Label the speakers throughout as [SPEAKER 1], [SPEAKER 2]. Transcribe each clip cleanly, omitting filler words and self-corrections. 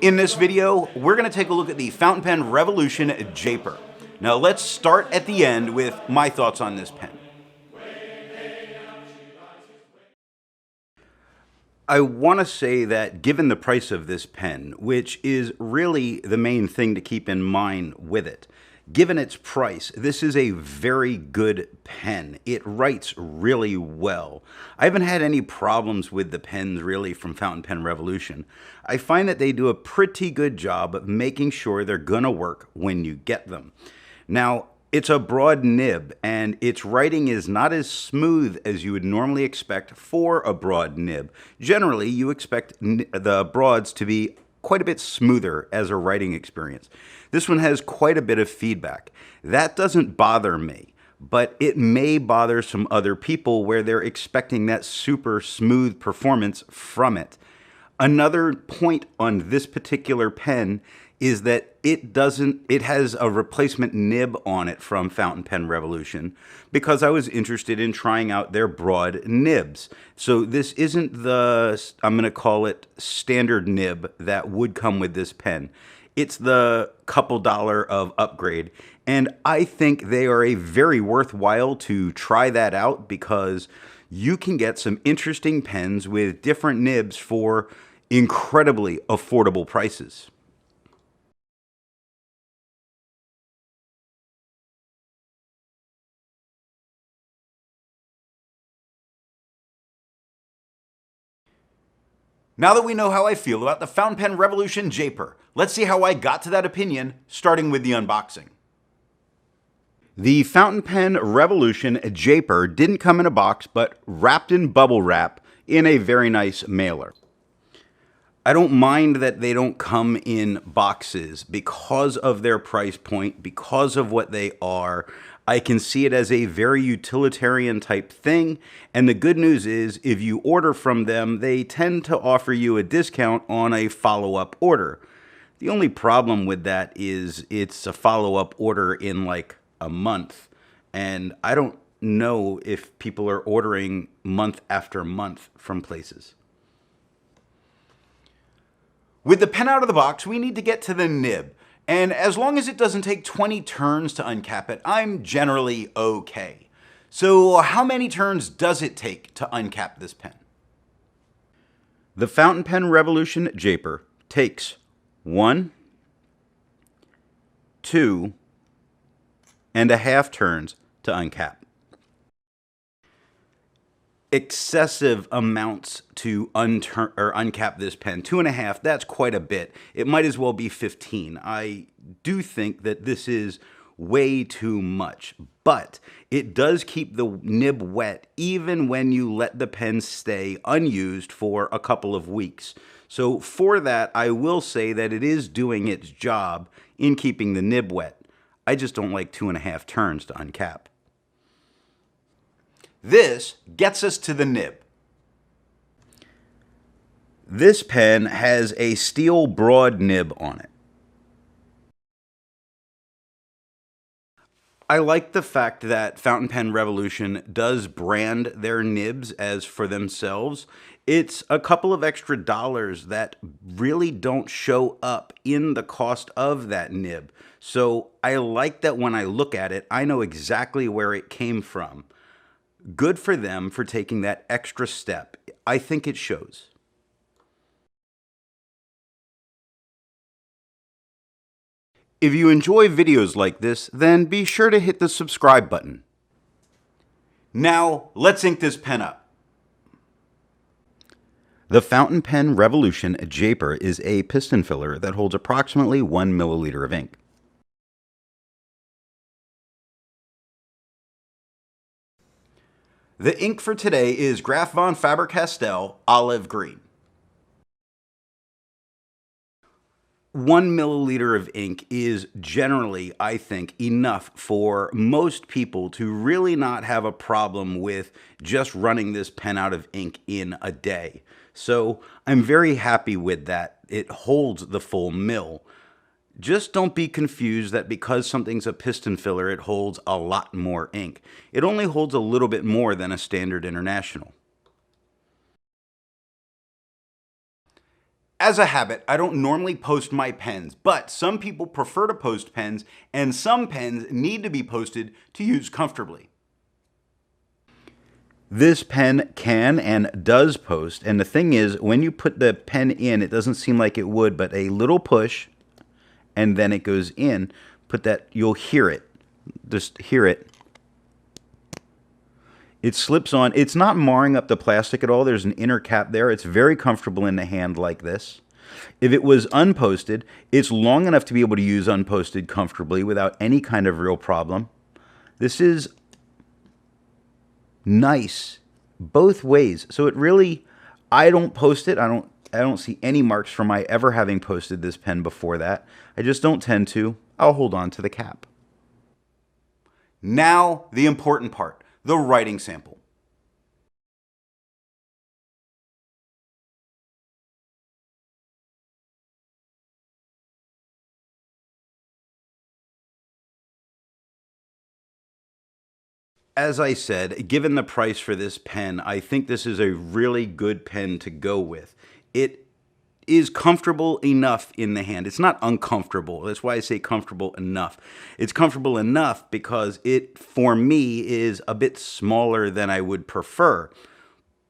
[SPEAKER 1] In this video, we're going to take a look at the fountain pen Revolution Jaipur. Now let's start at the end with my thoughts on this pen. I want to say that given the price of this pen, which is really the main thing to keep in mind with it, given its price, this is a very good pen. It writes really well. I haven't had any problems with the pens really from Fountain Pen Revolution. I find that they do a pretty good job of making sure they're gonna work when you get them. Now, it's a broad nib, and its writing is not as smooth as you would normally expect for a broad nib. Generally, you expect the broads to be quite a bit smoother as a writing experience. This one has quite a bit of feedback. That doesn't bother me, but it may bother some other people where they're expecting that super smooth performance from it. Another point on this particular pen is that it has a replacement nib on it from Fountain Pen Revolution because I was interested in trying out their broad nibs. So this isn't the, I'm going to call it standard nib that would come with this pen. It's the couple dollar of upgrade, and I think they are a very worthwhile to try that out because you can get some interesting pens with different nibs for incredibly affordable prices. Now that we know how I feel about the Fountain Pen Revolution Jaipur, let's see how I got to that opinion, starting with the unboxing. The Fountain Pen Revolution Jaipur didn't come in a box, but wrapped in bubble wrap in a very nice mailer. I don't mind that they don't come in boxes because of their price point, because of what they are. I can see it as a very utilitarian type thing, and the good news is if you order from them, they tend to offer you a discount on a follow-up order. The only problem with that is it's a follow-up order in like a month, and I don't know if people are ordering month after month from places. With the pen out of the box, we need to get to the nib. And as long as it doesn't take 20 turns to uncap it, I'm generally okay. So how many turns does it take to uncap this pen? The Fountain Pen Revolution Jaipur takes 1, 2.5 turns to uncap. Excessive amounts to uncap this pen. 2.5, that's quite a bit. It might as well be 15. I do think that this is way too much, but it does keep the nib wet even when you let the pen stay unused for a couple of weeks. So for that, I will say that it is doing its job in keeping the nib wet. I just don't like 2.5 turns to uncap. This gets us to the nib. This pen has a steel broad nib on it. I like the fact that Fountain Pen Revolution does brand their nibs as for themselves. It's a couple of extra dollars that really don't show up in the cost of that nib. So I like that when I look at it, I know exactly where it came from. Good for them for taking that extra step. I think it shows. If you enjoy videos like this, then be sure to hit the subscribe button. Now, let's ink this pen up. The Fountain Pen Revolution Jaipur is a piston filler that holds approximately 1 milliliter of ink. The ink for today is Graf von Faber-Castell Olive Green. 1 milliliter of ink is generally, I think, enough for most people to really not have a problem with just running this pen out of ink in a day. So I'm very happy with that. It holds the full mill. Just don't be confused that because something's a piston filler, it holds a lot more ink. It only holds a little bit more than a standard international. As a habit, I don't normally post my pens, but some people prefer to post pens, and some pens need to be posted to use comfortably. This pen can and does post, and the thing is, when you put the pen in, it doesn't seem like it would, but a little push, and then it goes in. Put that, you'll hear it. Just hear it. It slips on. It's not marring up the plastic at all. There's an inner cap there. It's very comfortable in the hand like this. If it was unposted, it's long enough to be able to use unposted comfortably without any kind of real problem. This is nice both ways. So it really, I don't post it. I don't see any marks from my ever having posted this pen before that. I just don't tend to. I'll hold on to the cap. Now, the important part, the writing sample. As I said, given the price for this pen, I think this is a really good pen to go with. It is comfortable enough in the hand. It's not uncomfortable. That's why I say comfortable enough. It's comfortable enough because it, for me, is a bit smaller than I would prefer.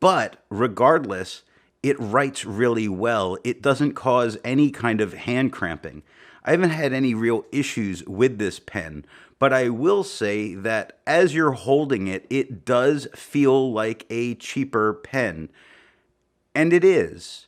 [SPEAKER 1] But regardless, it writes really well. It doesn't cause any kind of hand cramping. I haven't had any real issues with this pen, but I will say that as you're holding it, it does feel like a cheaper pen. And it is,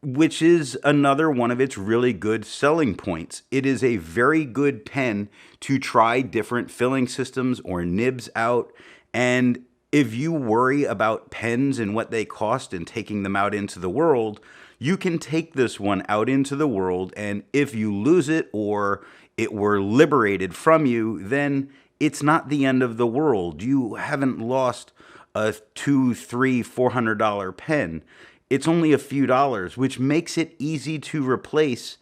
[SPEAKER 1] which is another one of its really good selling points. It is a very good pen to try different filling systems or nibs out. And if you worry about pens and what they cost and taking them out into the world, you can take this one out into the world, and if you lose it or it were liberated from you, then it's not the end of the world. You haven't lost a $200, $300, $400 pen. It's only a few dollars, which makes it easy to replace,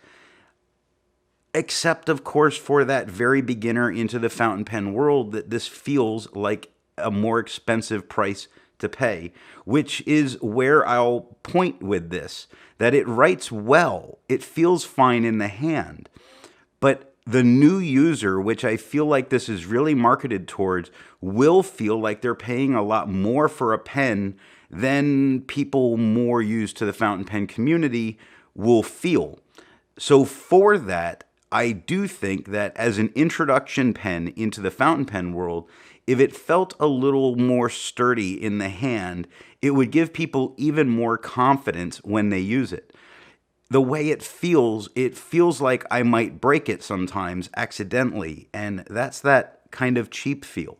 [SPEAKER 1] except, of course, for that very beginner into the fountain pen world, that this feels like a more expensive price to pay, which is where I'll point with this, that it writes well. It feels fine in the hand. But the new user, which I feel like this is really marketed towards, will feel like they're paying a lot more for a pen than people more used to the fountain pen community will feel. So for that, I do think that as an introduction pen into the fountain pen world, if it felt a little more sturdy in the hand, it would give people even more confidence when they use it. The way it feels like I might break it sometimes accidentally, and that's that kind of cheap feel.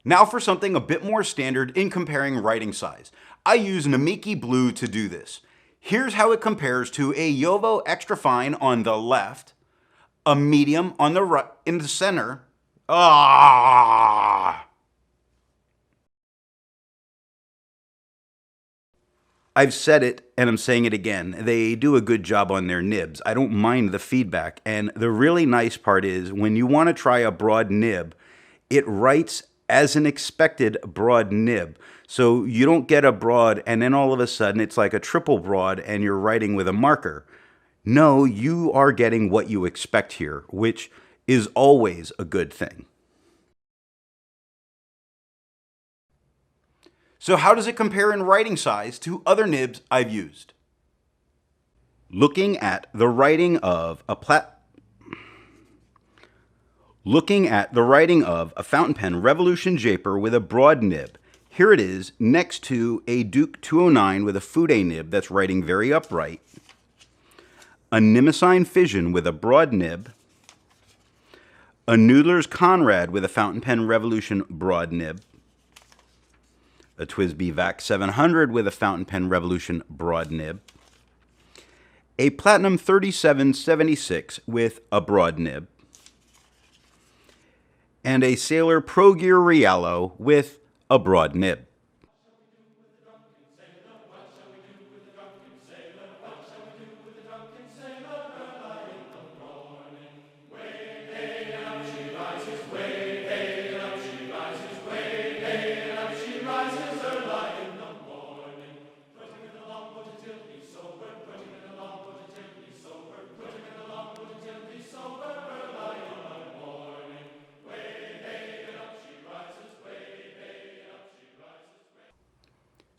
[SPEAKER 1] Now for something a bit more standard in comparing writing size. I use Namiki Blue to do this. Here's how it compares to a Yovo Extra Fine on the left, a medium on the right, in the center. I've said it, and I'm saying it again. They do a good job on their nibs. I don't mind the feedback. And the really nice part is when you want to try a broad nib, it writes as an expected broad nib. So you don't get a broad and then all of a sudden it's like a triple broad and you're writing with a marker. No, you are getting what you expect here, which is always a good thing. So how does it compare in writing size to other nibs I've used? Looking at the writing of a fountain pen Revolution Jaipur with a broad nib. Here it is next to a Duke 209 with a Fude nib that's writing very upright, a Mnemosyne Fission with a broad nib, a Noodler's Conrad with a fountain pen Revolution broad nib, a TWSBI VAC 700 with a fountain pen Revolution broad nib, a Platinum 3776 with a broad nib, and a Sailor Pro Gear Riallo with a broad nib.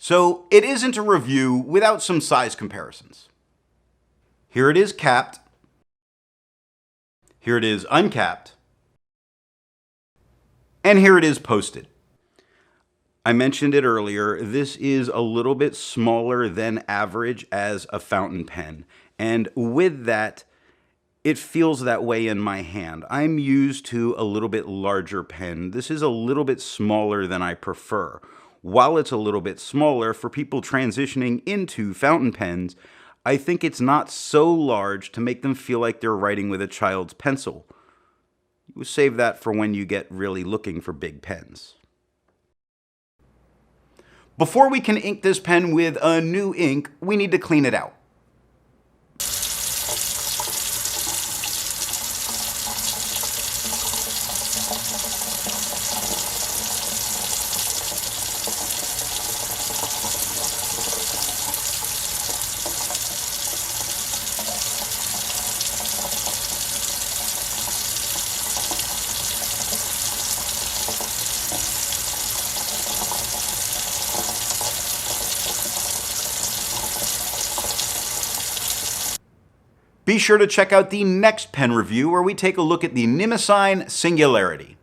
[SPEAKER 1] So it isn't a review without some size comparisons. Here it is capped. Here it is uncapped. And here it is posted. I mentioned it earlier, this is a little bit smaller than average as a fountain pen. And with that, it feels that way in my hand. I'm used to a little bit larger pen. This is a little bit smaller than I prefer. While it's a little bit smaller, for people transitioning into fountain pens, I think it's not so large to make them feel like they're writing with a child's pencil. You save that for when you get really looking for big pens. Before we can ink this pen with a new ink, we need to clean it out. Be sure to check out the next pen review where we take a look at the Mnemosyne Singularity.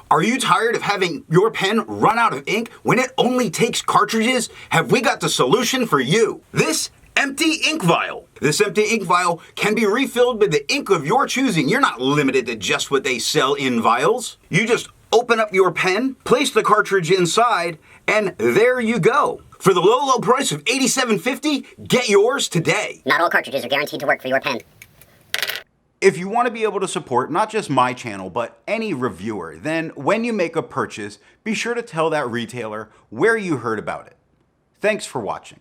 [SPEAKER 2] Are you tired of having your pen run out of ink when it only takes cartridges? Have we got the solution for you? This empty ink vial. This empty ink vial can be refilled with the ink of your choosing. You're not limited to just what they sell in vials. You just open up your pen, place the cartridge inside, and there you go. For the low, low price of $87.50, get yours today.
[SPEAKER 3] Not all cartridges are guaranteed to work for your pen.
[SPEAKER 1] If you want to be able to support not just my channel, but any reviewer, then when you make a purchase, be sure to tell that retailer where you heard about it. Thanks for watching.